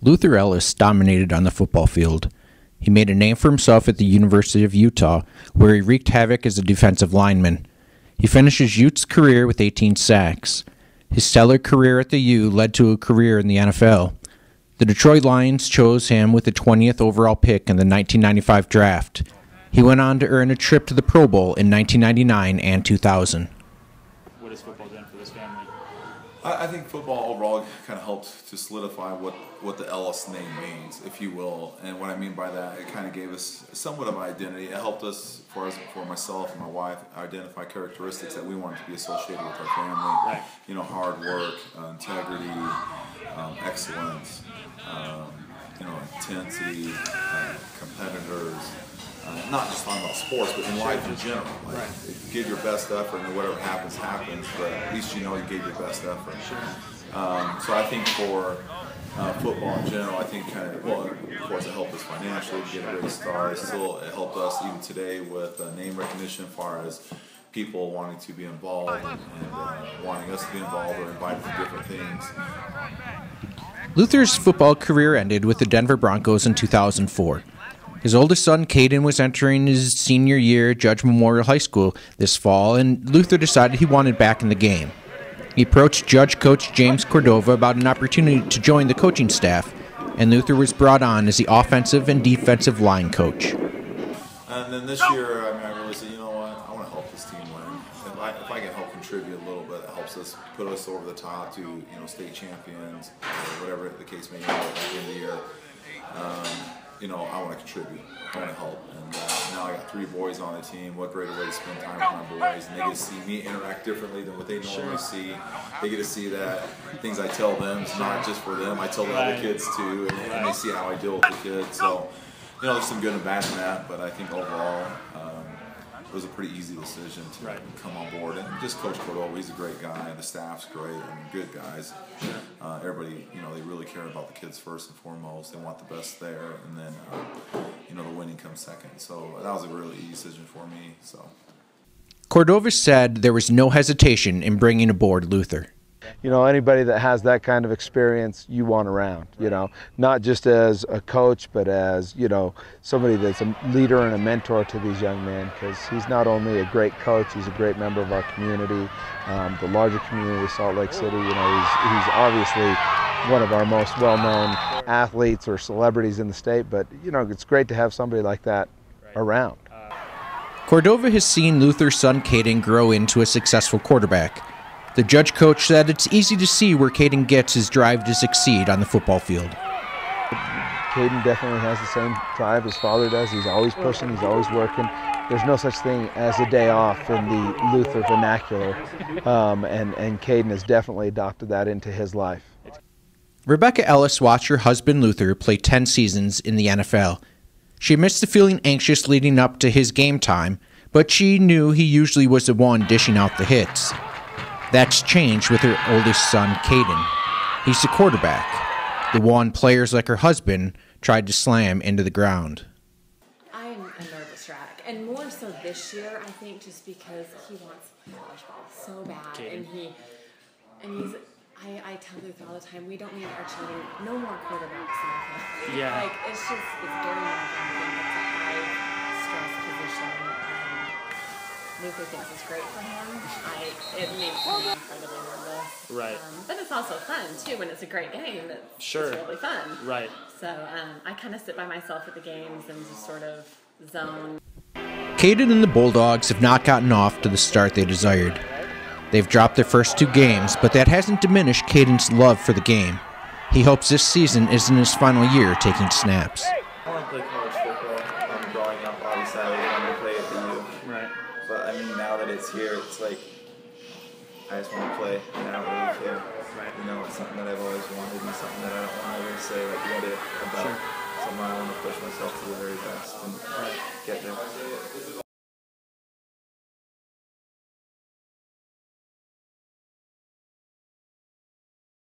Luther Elliss dominated on the football field. He made a name for himself at the University of Utah, where he wreaked havoc as a defensive lineman. He finished his Utes career with 18 sacks. His stellar career at the U led to a career in the NFL. The Detroit Lions chose him with the 20th overall pick in the 1995 draft. He went on to earn a trip to the Pro Bowl in 1999 and 2000. What has football done for this family? I think football overall kind of helped to solidify what the Elliss name means, if you will. And what I mean by that, it kind of gave us somewhat of identity. It helped us, for myself and my wife, identify characteristics that we wanted to be associated with our family. Right. You know, hard work, integrity, excellence, intensity, competitors. Not just talking about sports, but in life in general. Like, right. Give your best effort, and whatever happens, happens. But at least you know you gave your best effort. Sure. So I think for football in general, I think of course it helped us financially get a great start. It helped us even today with name recognition, as far as people wanting to be involved and wanting us to be involved or invited to different things. Luther's football career ended with the Denver Broncos in 2004. His oldest son, Kaden, was entering his senior year at Judge Memorial High School this fall, and Luther decided he wanted back in the game. He approached Judge coach James Cordova about an opportunity to join the coaching staff, and Luther was brought on as the offensive and defensive line coach. And then this year, I really said, you know what, I want to help this team win. If I can help contribute a little bit, it helps us put us over the top to state champions, or whatever the case may be at the end of the year. I want to contribute. I want to help. And now I got 3 boys on the team. What greater way to spend time with my boys. And they get to see me interact differently than what they normally see. They get to see that things I tell them is not just for them. I tell the other kids too. And they see how I deal with the kids. So, there's some good and bad in that. But I think overall, it was a pretty easy decision to come on board. And just Coach Cordova, he's a great guy. The staff's great. Good guys. Everybody, they really care about the kids first and foremost. They want the best there, and then, the winning comes second. So that was a really easy decision for me. So Cordova said there was no hesitation in bringing aboard Luther. Anybody that has that kind of experience, you want around, not just as a coach, but as, somebody that's a leader and a mentor to these young men, because he's not only a great coach, he's a great member of our community, the larger community of Salt Lake City. He's obviously one of our most well-known athletes or celebrities in the state, but, it's great to have somebody like that around. Cordova has seen Luther's son Kaden grow into a successful quarterback. The Judge coach said it's easy to see where Kaden gets his drive to succeed on the football field. Kaden definitely has the same drive his father does. He's always pushing, he's always working. There's no such thing as a day off in the Luther vernacular, and Kaden has definitely adopted that into his life. Rebecca Elliss watched her husband Luther play 10 seasons in the NFL. She admits to feeling anxious leading up to his game time, but she knew he usually was the one dishing out the hits. That's changed with her oldest son, Kaden. He's the quarterback, the one players like her husband tried to slam into the ground. I'm a nervous wreck, and more so this year, I think, just because he wants college ball so bad, and I tell Luther all the time, we don't need our children, no more quarterbacks in our family. Yeah. It's very nerve-wracking. It's a high-stress position. Luther thinks it's great for him. It makes me incredibly nervous. Right. But it's also fun, too, when it's a great game. It's really fun. Right. So I kind of sit by myself at the games and just sort of zone. Kaden and the Bulldogs have not gotten off to the start they desired. They've dropped their first 2 games, but that hasn't diminished Kaden's love for the game. He hopes this season isn't his final year taking snaps. I want to play college football. Growing up, obviously, I was going to play at the U. Right. But now that it's here, it's like I just want to play, and I don't really care. Right. It's something that I've always wanted, and something that I don't want to ever say what it about. Something I want to push myself to the very best and get there.